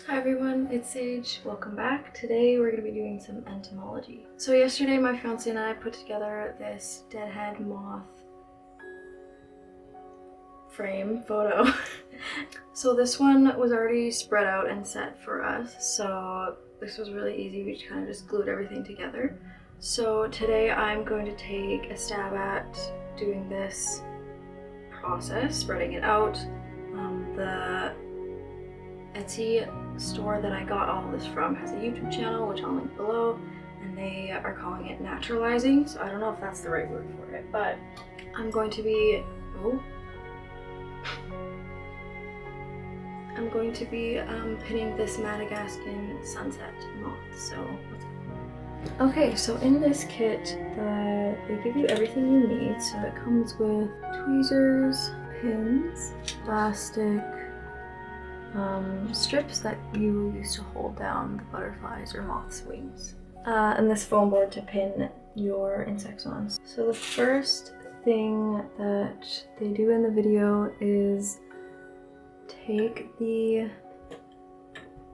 Hi everyone, it's Sage. Welcome back. Today we're going to be doing some entomology. So yesterday my fiance and I put together this deadhead moth frame photo. So this one was already spread out and set for us, so this was really easy. We kind of just glued everything together. So today I'm going to take a stab at doing this process, spreading it out. The Etsy store that I got all this from has a YouTube channel, which I'll link below, and they are calling it naturalizing, so I don't know if that's the right word for it, but I'm going to be pinning this Madagascan sunset moth. So let's go. Okay, so in this kit they give you everything you need. So it comes with tweezers, pins, plastic, strips that you use to hold down the butterflies or moth's wings, and this foam board to pin your insects on. So the first thing that they do in the video is take the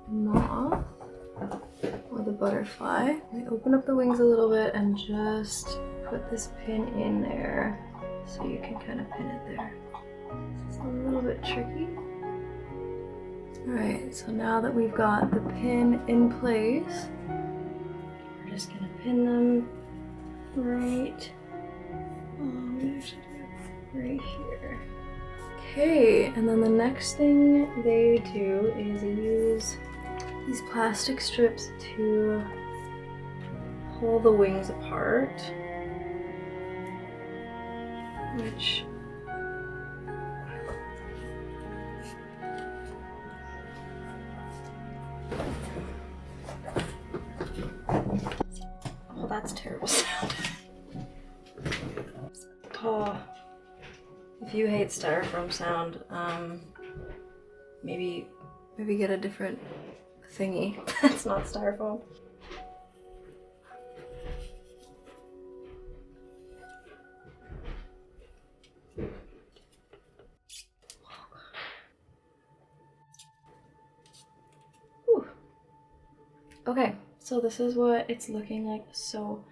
moth or the butterfly, they open up the wings a little bit and just put this pin in there so you can kind of pin it there. It's a little bit tricky. Alright, so now that we've got the pin in place, we're just gonna pin them right here. Okay, and then the next thing they do is use these plastic strips to pull the wings apart, which that's terrible sound. Oh, if you hate styrofoam sound, maybe get a different thingy that's not styrofoam. Whew. Okay. So this is what it's looking like so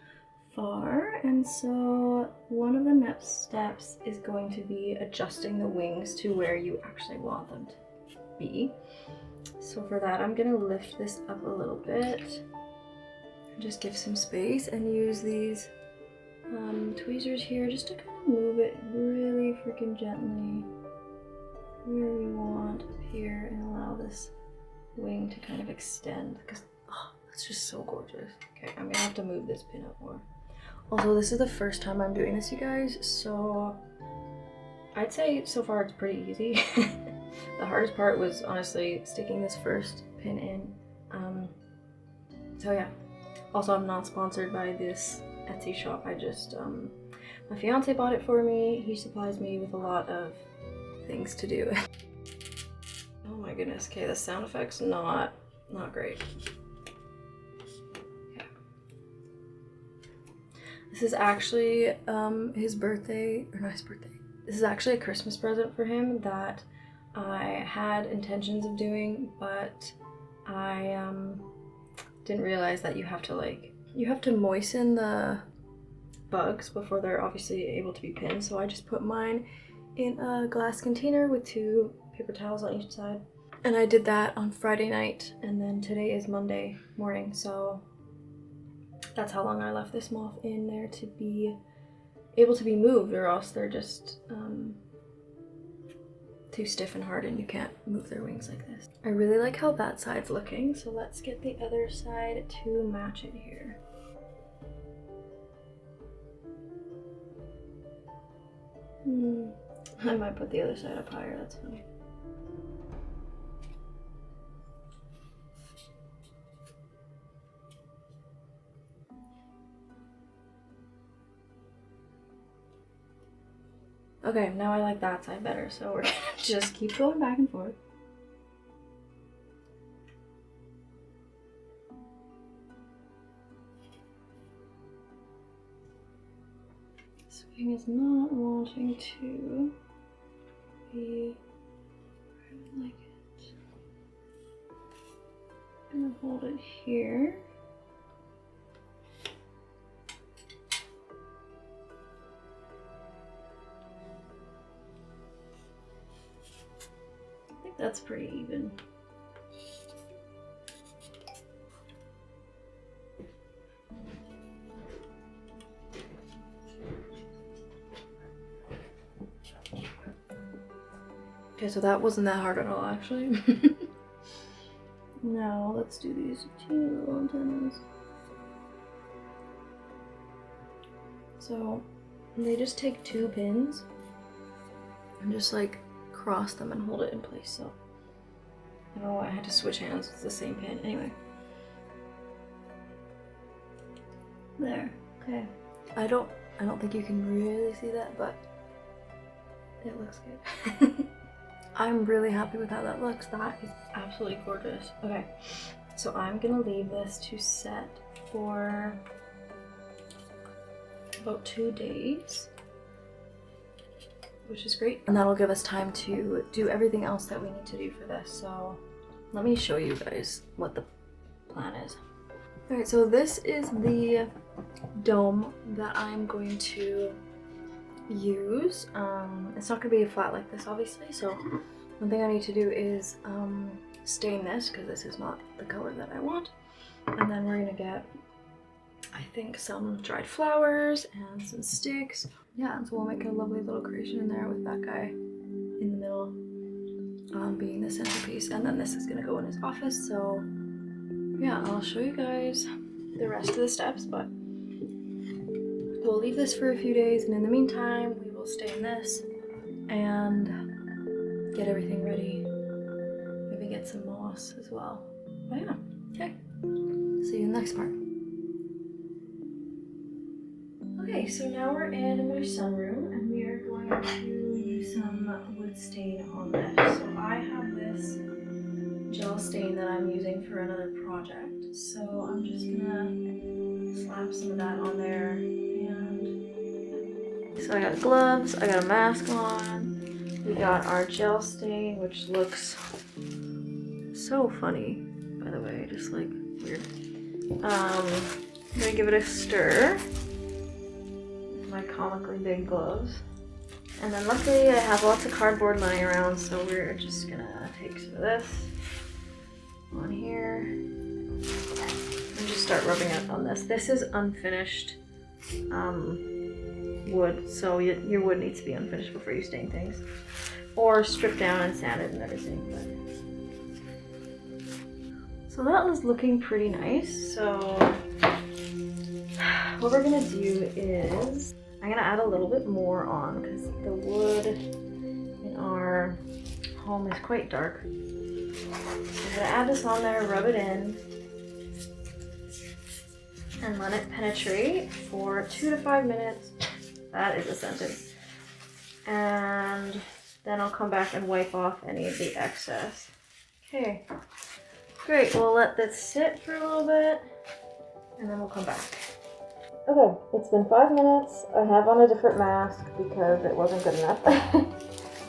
far, and so one of the next steps is going to be adjusting the wings to where you actually want them to be. So for that I'm gonna lift this up a little bit and just give some space and use these tweezers here just to kind of move it really freaking gently where we want up here and allow this wing to kind of extend, because it's just so gorgeous. Okay, I'm gonna have to move this pin up more. Also, this is the first time I'm doing this, you guys, so I'd say so far it's pretty easy. The hardest part was honestly sticking this first pin in. So yeah. Also, I'm not sponsored by this Etsy shop. I just, my fiance bought it for me. He supplies me with a lot of things to do. Oh my goodness. Okay, the sound effect's not great. This is actually his birthday, or not his birthday. This is actually a Christmas present for him that I had intentions of doing, but I didn't realize that you have to moisten the bugs before they're obviously able to be pinned. So I just put mine in a glass container with 2 paper towels on each side. And I did that on Friday night, and then today is Monday morning, so that's how long I left this moth in there to be able to be moved, or else they're just too stiff and hard and you can't move their wings like this. I really like how that side's looking, so let's get the other side to match it here. I might put the other side up higher, that's funny. Okay, now I like that side better, so we're gonna just keep going back and forth. This wing is not wanting to be where I would like it. I'm gonna hold it here. I think that's pretty even. Okay, so that wasn't that hard at all, actually. Now, let's do these teeny little antennas. So, they just take 2 pins and just like cross them and hold it in place. So, I don't know why I had to switch hands, it's the same pin. Anyway. There, okay. I don't think you can really see that, but it looks good. I'm really happy with how that looks. That is absolutely gorgeous. Okay, so I'm gonna leave this to set for about 2 days, which is great. And that'll give us time to do everything else that we need to do for this. So let me show you guys what the plan is. All right, so this is the dome that I'm going to use. It's not gonna be a flat like this, obviously, so one thing I need to do is stain this because this is not the color that I want. And then we're gonna get, I think, some dried flowers and some sticks. Yeah, and so we'll make a lovely little creation in there with that guy in the middle being the centerpiece. And then this is gonna go in his office. So yeah, I'll show you guys the rest of the steps, but we'll leave this for a few days, and in the meantime, we will stain this and get everything ready. Maybe get some moss as well. But yeah, okay. See you in the next part. Okay, so now we're in my sunroom, and we are going to use some wood stain on this. So I have this gel stain that I'm using for another project. So I'm just gonna slap some of that on there. And so I got gloves, I got a mask on, we got our gel stain, which looks so funny, by the way, just like weird. I'm gonna give it a stir with my comically big gloves. And then luckily I have lots of cardboard lying around, so we're just gonna take some of this on here and just start rubbing it on this. This is unfinished wood, so your wood needs to be unfinished before you stain things, or stripped down and sanded and everything. So that was looking pretty nice. So what we're gonna do is I'm gonna add a little bit more on because the wood in our home is quite dark. So I'm gonna add this on there, rub it in, and let it penetrate for 2 to 5 minutes. That is a sentence. And then I'll come back and wipe off any of the excess. Okay, great. We'll let this sit for a little bit, and then we'll come back. Okay, it's been 5 minutes. I have on a different mask because it wasn't good enough.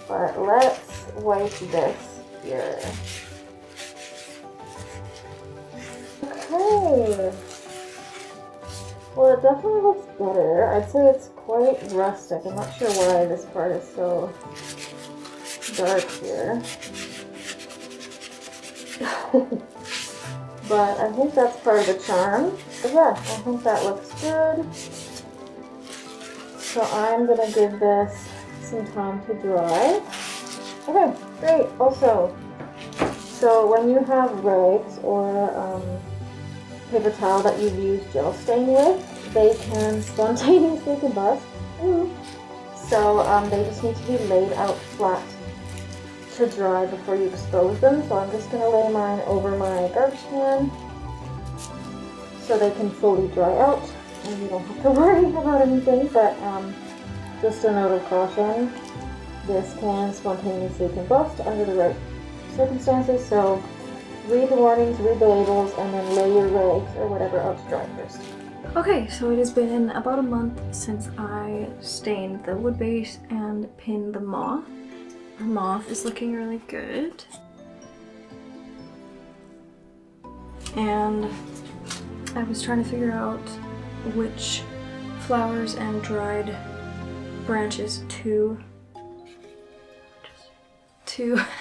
But let's wipe this here. Okay. Well, it definitely looks better. I'd say it's quite rustic. I'm not sure why this part is so dark here. But I think that's part of the charm. But yeah, I think that looks good. So I'm gonna give this some time to dry. Okay, great. Also, so when you have rags or paper towel that you've used gel stain with, they can spontaneously combust. So they just need to be laid out flat to dry before you expose them. So I'm just going to lay mine over my garbage can so they can fully dry out and you don't have to worry about anything. But just a note of caution, this can spontaneously combust under the right circumstances. So read the warnings, read the labels, and then lay your rags or whatever out to dry first. Okay, so it has been about a month since I stained the wood base and pinned the moth. The moth is looking really good. and I was trying to figure out which flowers and dried branches to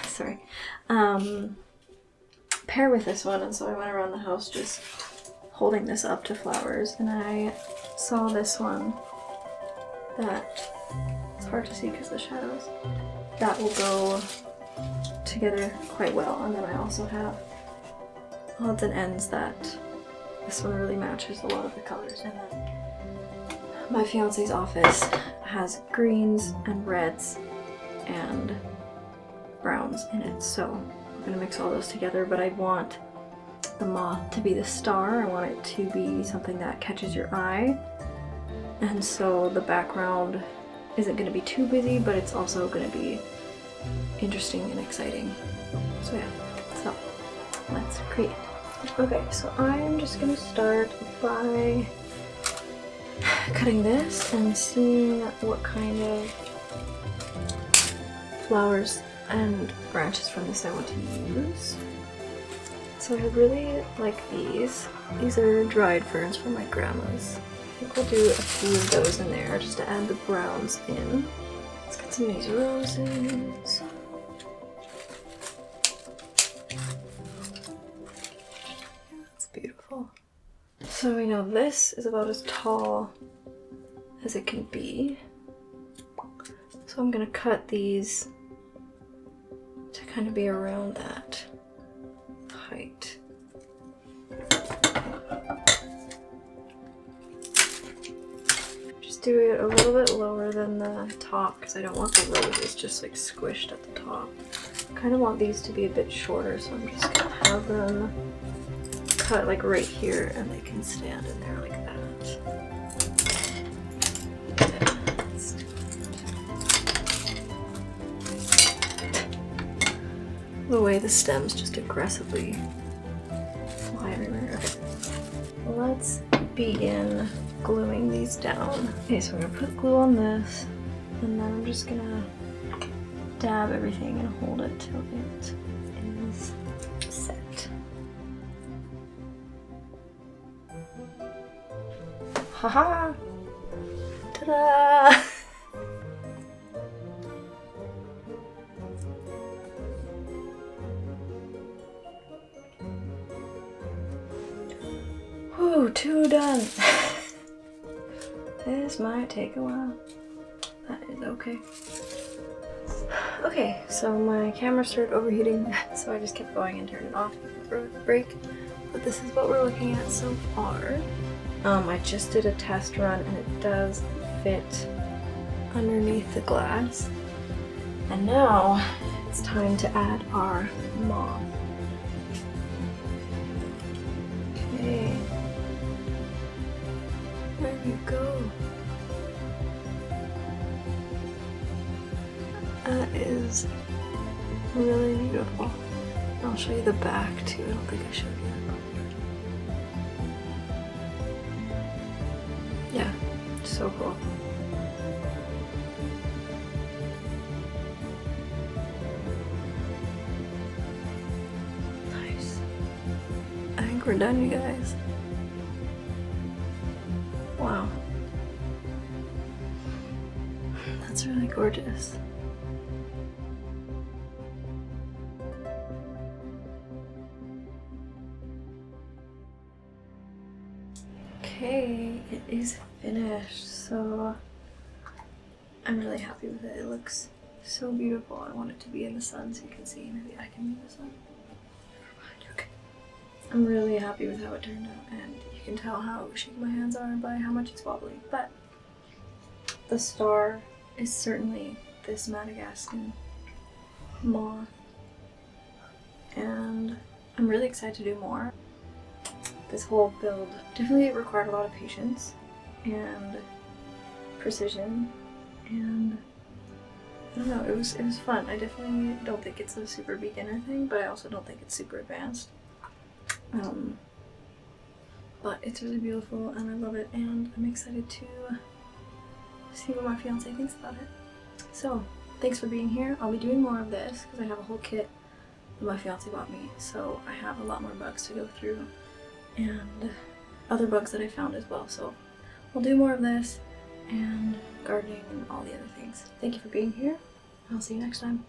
sorry, pair with this one, and so I went around the house just holding this up to flowers, and I saw this one that, it's hard to see because of the shadows, that will go together quite well. And then I also have odds and ends that this one really matches a lot of the colors. And then my fiance's office has greens and reds and browns in it, so I'm gonna mix all those together. But I want the moth to be the star. I want it to be something that catches your eye, and so the background isn't going to be too busy, but it's also going to be interesting and exciting. So yeah, so let's create. Okay, so I am just going to start by cutting this and seeing what kind of flowers and branches from this I want to use. So I really like these. These are dried ferns from my grandma's. I think we'll do a few of those in there just to add the browns in. Let's get some of these roses. That's beautiful. So we know this is about as tall as it can be. So I'm gonna cut these to kind of be around that height. Just do it a little bit lower than the top because I don't want the roses just like squished at the top. I kind of want these to be a bit shorter, so I'm just gonna have them cut like right here and they can stand in there like that. The way the stems just aggressively fly everywhere. Okay. Let's begin gluing these down. Okay, so I'm gonna put glue on this, and then I'm just gonna dab everything and hold it till it is set. Haha! Ta-da! Whew, 2 done. This might take a while. That is okay. Okay, so my camera started overheating, so I just kept going and turned it off for a break. But this is what we're looking at so far. I just did a test run and it does fit underneath the glass. And now it's time to add our moth. Okay. There you go. That is really beautiful. I'll show you the back too. I don't think I showed you. Yeah, so cool. Nice. I think we're done, you guys. Wow. That's really gorgeous. Okay, it is finished, so I'm really happy with it. It looks so beautiful. I want it to be in the sun so you can see. Maybe I can be in the sun. Okay. I'm really happy with how it turned out, and you can tell how shaky my hands are by how much it's wobbly. But the star is certainly this Madagascan moth, and I'm really excited to do more. This whole build definitely required a lot of patience and precision, and I don't know, it was fun. I definitely don't think it's a super beginner thing, but I also don't think it's super advanced. But it's really beautiful and I love it, and I'm excited to see what my fiance thinks about it. So thanks for being here. I'll be doing more of this because I have a whole kit that my fiance bought me, so I have a lot more bugs to go through and other bugs that I found as well. So I'll do more of this and gardening and all the other things. Thank you for being here. I'll see you next time.